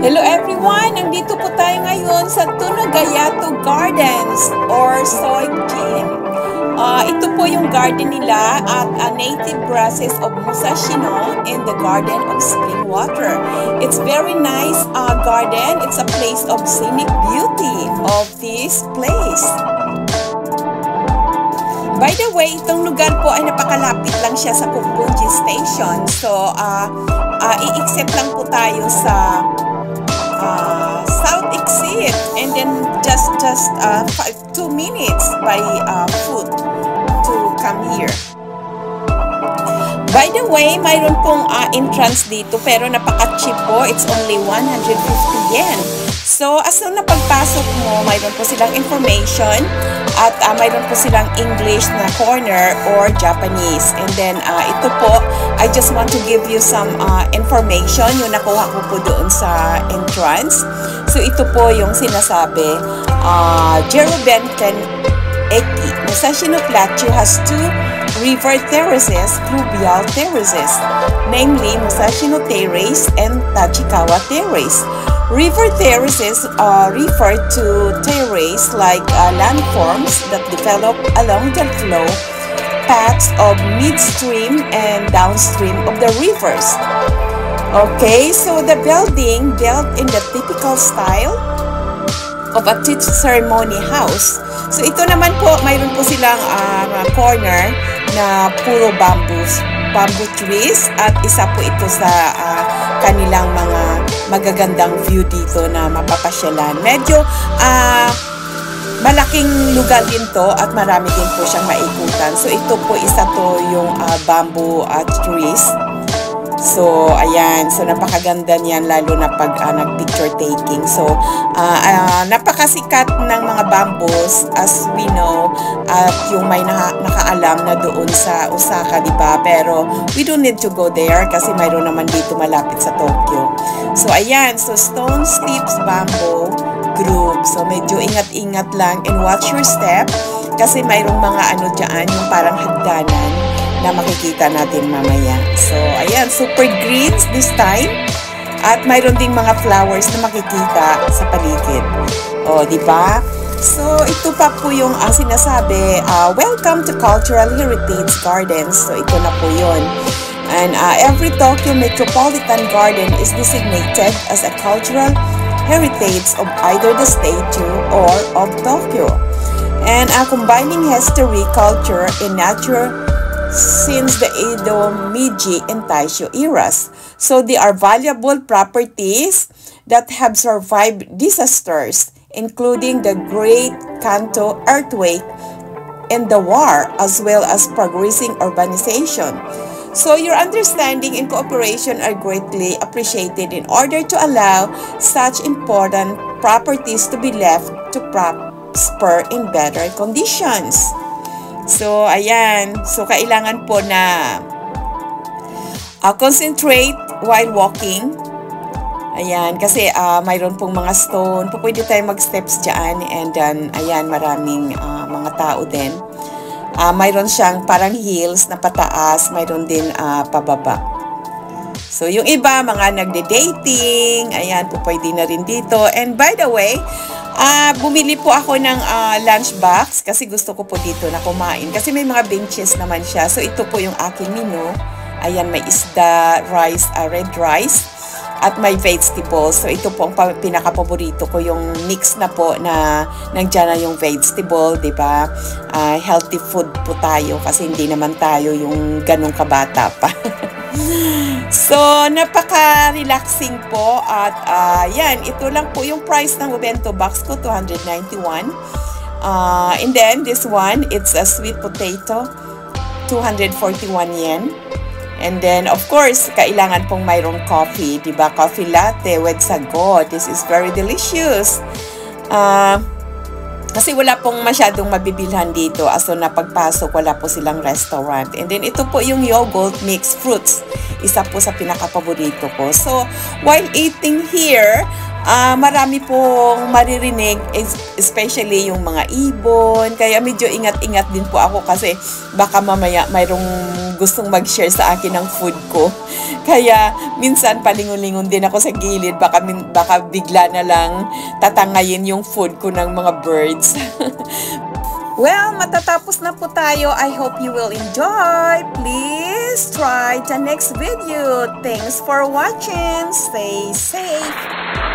Hello everyone! Nandito po tayo ngayon sa Tunagayato Gardens or Soyjin. Ito po yung garden nila at native grasses of Musashino in the Garden of Spring Water. It's very nice garden. It's a place of scenic beauty of this place. By the way, itong lugar po ay napakalapit lang siya sa Pupunji Station. So, i-exit lang po tayo sa South Exit and then just 2 minutes by foot to come here. By the way, mayroon pong entrance dito pero napaka-cheap po. It's only 150 yen. So, as soon na pagpasok mo, mayroon po silang information at mayroon po silang English na corner or Japanese. And then, ito po, I just want to give you some information yung nakuha ko po doon sa entrance. So, ito po yung sinasabi, Jerubenten Eki, Musashino Plateau has 2 river terraces, fluvial terraces, namely Musashino Terrace and Tachikawa Terrace. River terraces refer to terrace like landforms that develop along the flow paths of midstream and downstream of the rivers. Okay, so the building built in the typical style of a tea ceremony house. So ito naman po, mayroon po silang corner na puro bamboo trees at isa po ito sa kanilang mga magagandang view dito na mapapasyalan. Medyo malaking lugar din to at marami din po siyang maikutan. So ito po isa to yung bamboo trees. So ayan, so napakaganda niyan lalo na pag nag-picture taking. So napakasikat ng mga bamboos as we know at yung may nakaalam na doon sa Osaka, di ba? Pero we don't need to go there kasi mayroon naman dito malapit sa Tokyo. So ayan, so stone steps bamboo group. So medyo ingat-ingat lang and watch your step kasi mayroong mga dyan yung parang hagdanan na makikita natin mamaya. So, ayan, super greens this time. At mayroon ding mga flowers na makikita sa paligid. O, di ba? So, ito pa po yung sinasabi, welcome to Cultural Heritage Gardens. So, ito na po yun. And every Tokyo Metropolitan Garden is designated as a cultural heritage of either the state or of Tokyo. And combining history, culture, and nature since the Edo, Meiji, and Taisho eras. So they are valuable properties that have survived disasters, including the Great Kanto earthquake and the war, as well as progressing urbanization. So your understanding and cooperation are greatly appreciated in order to allow such important properties to be left to prosper in better conditions. So, ayan. So, kailangan po na concentrate while walking. Ayan. Kasi mayroon pong mga stone. Pwede tayo mag-steps dyan. And then, ayan, maraming mga tao din. Mayroon siyang parang hills na pataas. Mayroon din pababa. So, yung iba, mga nagde-dating. Ayan, pwede na rin dito. And by the way, bumili po ako ng lunch box kasi gusto ko po dito na kumain. Kasi may mga benches naman siya. So, ito po yung aking menu. Ayan, may isda, rice, red rice, at may vegetables. So, ito po ang pinaka-paborito ko, yung mix na po na nandiyan na yung vegetable, di ba? Healthy food po tayo kasi hindi naman tayo yung ganong kabata pa. So, napaka-relaxing po at yan, ito lang po yung price ng bento box ko, 291. And then, this one, it's a sweet potato, 241 yen. And then, of course, kailangan pong mayroong coffee, diba? Coffee latte with sago. This is very delicious. Kasi wala pong masyadong mabibilhan dito. So, na pagpasok, wala po silang restaurant. And then, ito po yung yogurt mixed fruits. Isa po sa pinaka-paborito ko. So, while eating here, marami pong maririnig especially yung mga ibon. Kaya medyo ingat-ingat din po ako kasi baka mamaya mayroong gustong mag-share sa akin ng food ko. Kaya minsan palingon-lingon din ako sa gilid, baka bigla na lang tatangayin yung food ko ng mga birds. Well, matatapos na po tayo. I hope you will enjoy. Please try the next video. Thanks for watching. Stay safe.